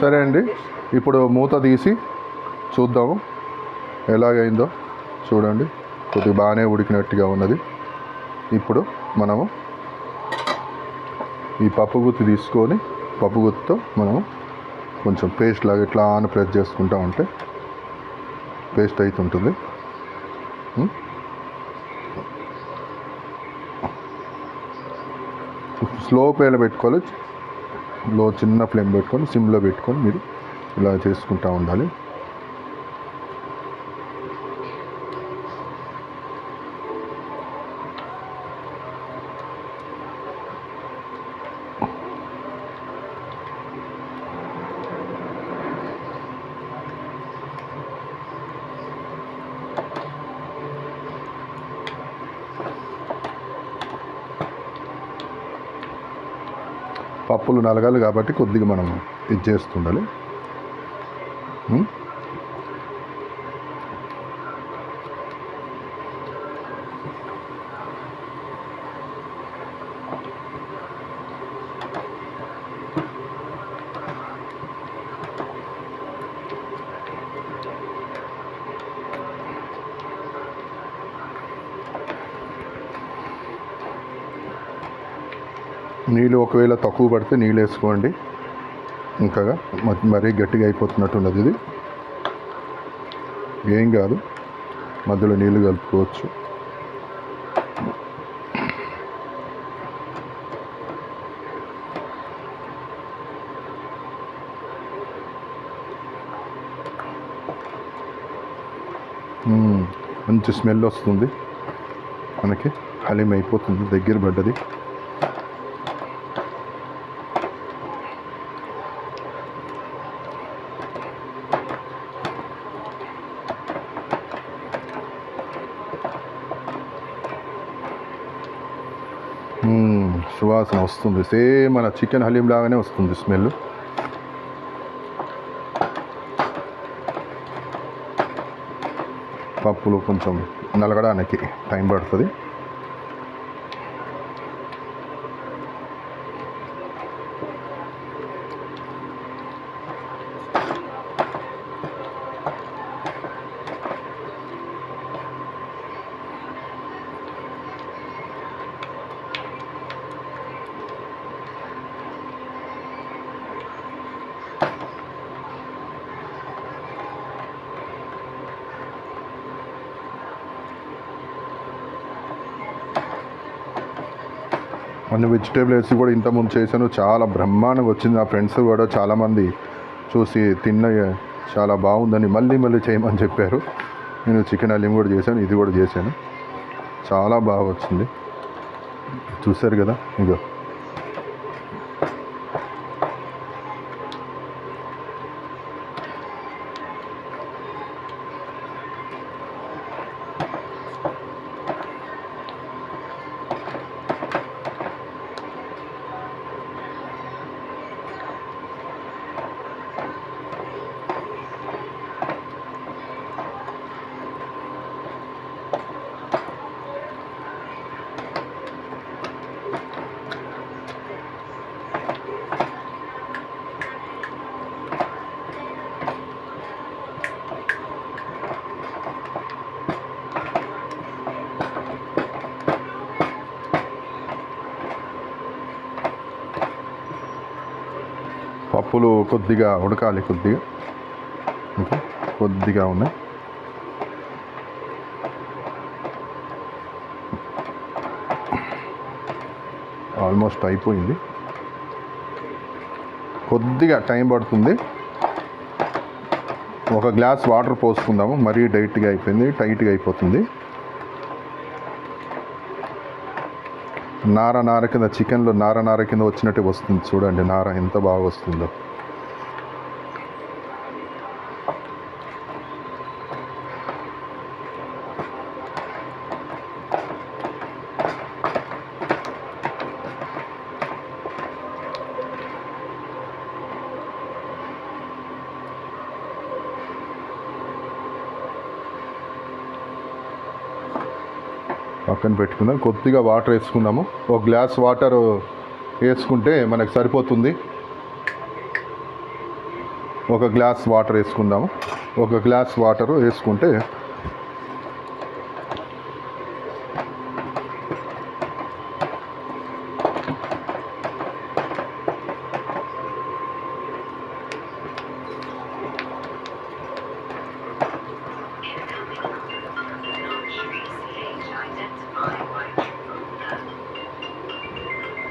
సరే అండి, ఇప్పుడు మూత తీసి చూద్దాము ఎలాగైందో. చూడండి, కొద్దిగా బాగానే ఉడికినట్టుగా ఉన్నది. ఇప్పుడు మనము ఈ పప్పు గుత్తి తీసుకొని పప్పు గుత్తితో మనము కొంచెం పేస్ట్ లాగా ఇట్లా ఆన్ ప్రెస్ చేసుకుంటా ఉంటే పేస్ట్ అవుతుంటుంది. స్లో ఫ్లేమ్లో పెట్టుకోవాలి, చిన్న ఫ్లేమ్ పెట్టుకొని సిమ్లో పెట్టుకొని మీరు ఇలా చేసుకుంటూ ఉండాలి. పప్పులు నలగాలి కాబట్టి కొద్దిగా మనం ఇది చేస్తుండాలి. నీళ్ళు ఒకవేళ తక్కువ పడితే నీళ్ళు వేసుకోండి, ఇంకా మరీ గట్టిగా అయిపోతున్నట్టున్నది. ఇది ఏం కాదు, మధ్యలో నీళ్ళు కలుపుకోవచ్చు. మంచి స్మెల్ వస్తుంది, మనకి హలీం అయిపోతుంది, దగ్గర పడ్డది. సువాసన వస్తుంది, సేమ్ మన చికెన్ హలీం లాగానే వస్తుంది స్మెల్. పప్పులు కొంచెం నలగడానికి టైం పడుతుంది. అన్ని వెజిటేబుల్ వేసి కూడా ఇంతకుముందు చేశాను, చాలా బ్రహ్మాండంగా వచ్చింది. నా ఫ్రెండ్స్ కూడా చాలామంది చూసి తిన్న చాలా బాగుందని మళ్ళీ చేయమని చెప్పారు. నేను చికెన్ హలీం కూడా చేశాను, ఇది కూడా చేశాను, చాలా బాగా వచ్చింది. చూశారు కదా, ఇదో పప్పులు కొద్దిగా ఉడకాలి, కొద్దిగా ఉన్నాయి. ఆల్మోస్ట్ అయిపోయింది, కొద్దిగా టైం పడుతుంది. ఒక గ్లాస్ వాటర్ పోసుకుందాము, మరీ టైట్గా అయిపోతుంది. నార కింద, చికెన్లో నార కింద వచ్చినట్టు వస్తుంది. చూడండి నార ఎంత బాగా వస్తుందో. పక్కన పెట్టుకుందాం, కొద్దిగా వాటర్ వేసుకుందాము. ఒక గ్లాస్ వాటర్ వేసుకుంటే మనకు సరిపోతుంది. ఒక గ్లాస్ వాటర్ వేసుకుందాము. ఒక గ్లాస్ వాటర్ వేసుకుంటే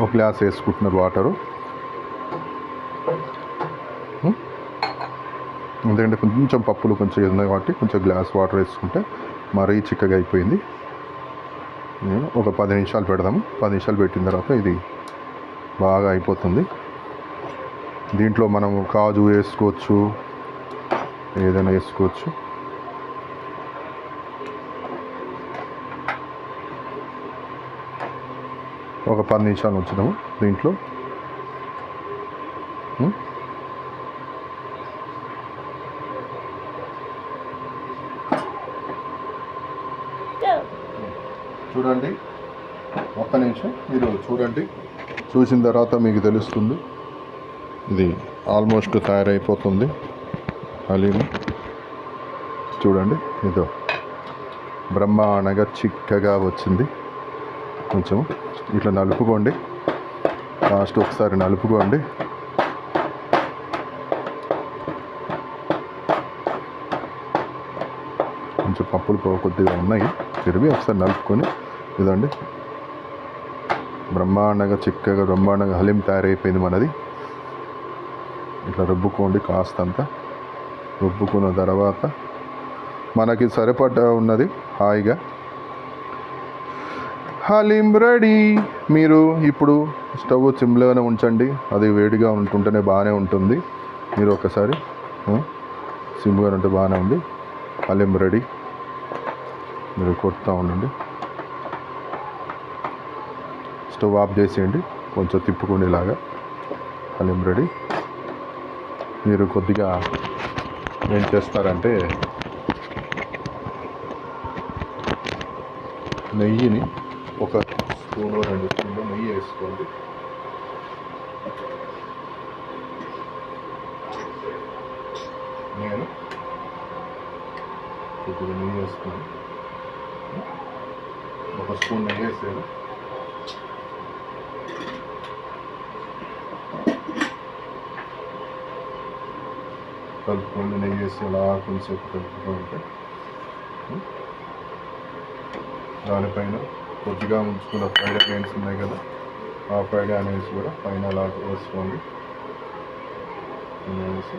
ఒక గ్లాస్ వేసుకుంటున్నారు వాటరు. ఎందుకంటే కొంచెం పప్పులు కొంచెం ఉన్నాయి కాబట్టి కొంచెం గ్లాస్ వాటర్ వేసుకుంటే మరీ చిక్కగా అయిపోయింది. ఒక 10 నిమిషాలు పెడదాము. 10 నిమిషాలు పెట్టిన తర్వాత ఇది బాగా అయిపోతుంది. దీంట్లో మనం కాజు వేసుకోవచ్చు, ఏదైనా వేసుకోవచ్చు. ఒక 10 నిమిషాలు ఉంచుదాము దీంట్లో. చూడండి, ఒక్క నిమిషం మీరు చూడండి. చూసిన తర్వాత మీకు తెలుస్తుంది. ఇది ఆల్మోస్ట్ తయారైపోతుంది హలీం. చూడండి, ఇదో బ్రహ్మాండంగా చిక్కగా వచ్చింది. కొంచెం ఇట్లా నలుపుకోండి, లాస్ట్ ఒకసారి నలుపుకోండి. కొంచెం పప్పులు కొద్దిగా ఉన్నాయి, తిరిగి ఒకసారి నలుపుకొని ఇదండి బ్రహ్మాండంగా చిక్కగా బ్రహ్మాండంగా హలీం తయారైపోయింది మనది. ఇట్లా రుబ్బుకోండి, కాస్తంత రుబ్బుకున్న తర్వాత మనకి సరిపడ్డ ఉన్నది హాయిగా హలీం రెడీ. మీరు ఇప్పుడు స్టవ్ సిమ్లోనే ఉంచండి, అది వేడిగా ఉంటుంటేనే బాగానే ఉంటుంది. మీరు ఒకసారి సిమ్గా ఉంటే బాగానే ఉంది. హలీం రెడీ. మీరు కొడుతూ ఉండండి, స్టవ్ ఆఫ్ చేసేయండి, కొంచెం తిప్పుకోండి ఇలాగా. హలీం రెడీ. మీరు కొద్దిగా ఏం చేస్తారంటే నెయ్యిని ఒక స్పూను 2 స్పూన్లు నెయ్యి వేసుకోండి. నేను కొద్దిగా నెయ్యి వేసుకోండి, ఒక స్పూన్ నెయ్యి వేసాను. కలుపుకోండి, నెయ్యి వేసి అలా కొంచెంసేపు కలుపుకుంటే దానిపైన కొద్దిగా ఉంచుకున్న ఫ్రైడ్ ఆనియన్స్ ఉన్నాయి కదా, ఆ ఫ్రైడ్ ఆనియన్స్ కూడా పైన అలా వేసుకోండి. వేసి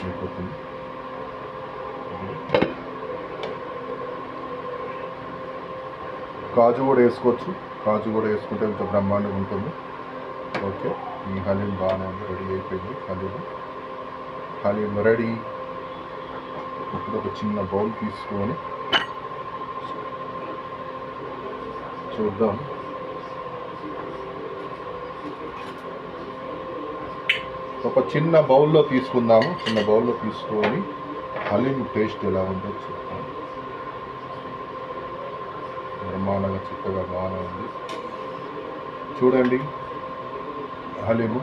అయిపోతుంది. కాజు కూడా వేసుకోవచ్చు, కాజు కూడా వేసుకుంటే కొంచెం బ్రహ్మాండంగా ఉంటుంది. ఓకే, ఈ హలీం బాగానే రెడీ అయిపోయింది. హలీం రెడీ. ఇప్పుడు ఒక చిన్న బౌల్ తీసుకొని చూద్దాం. ఒక చిన్న బౌల్లో తీసుకుందాము. చిన్న బౌల్లో తీసుకొని హలీం టేస్ట్ ఎలా ఉందో చూద్దాం. బ్రహ్మాండంగా చిక్కగా బాగానే ఉంది. చూడండి హలీము.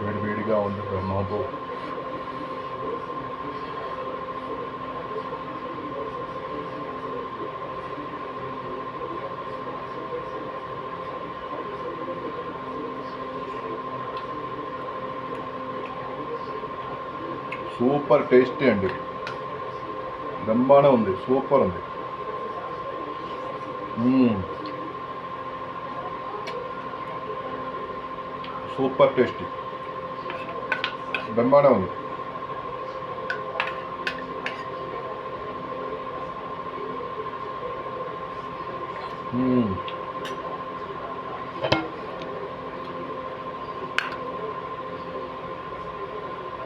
వేడివేడిగా ఉంది బ్రహ్మతో. సూపర్ టేస్టీ అండి, బ్రహ్మాండం ఉంది, సూపర్ ఉంది. సూపర్ టేస్టీ, బ్రహ్మాండం ఉంది.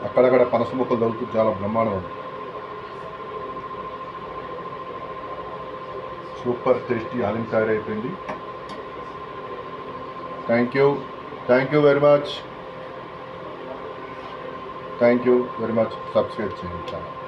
అక్కడక్కడ పనస ముక్కలు తగులుతూ చాలా బ్రహ్మాండం ఉంది. సూపర్ టేస్టీ హలీం తయారైపోయింది. Thank you very much. Thank you very much. Subscribe చేయండి ఛానల్.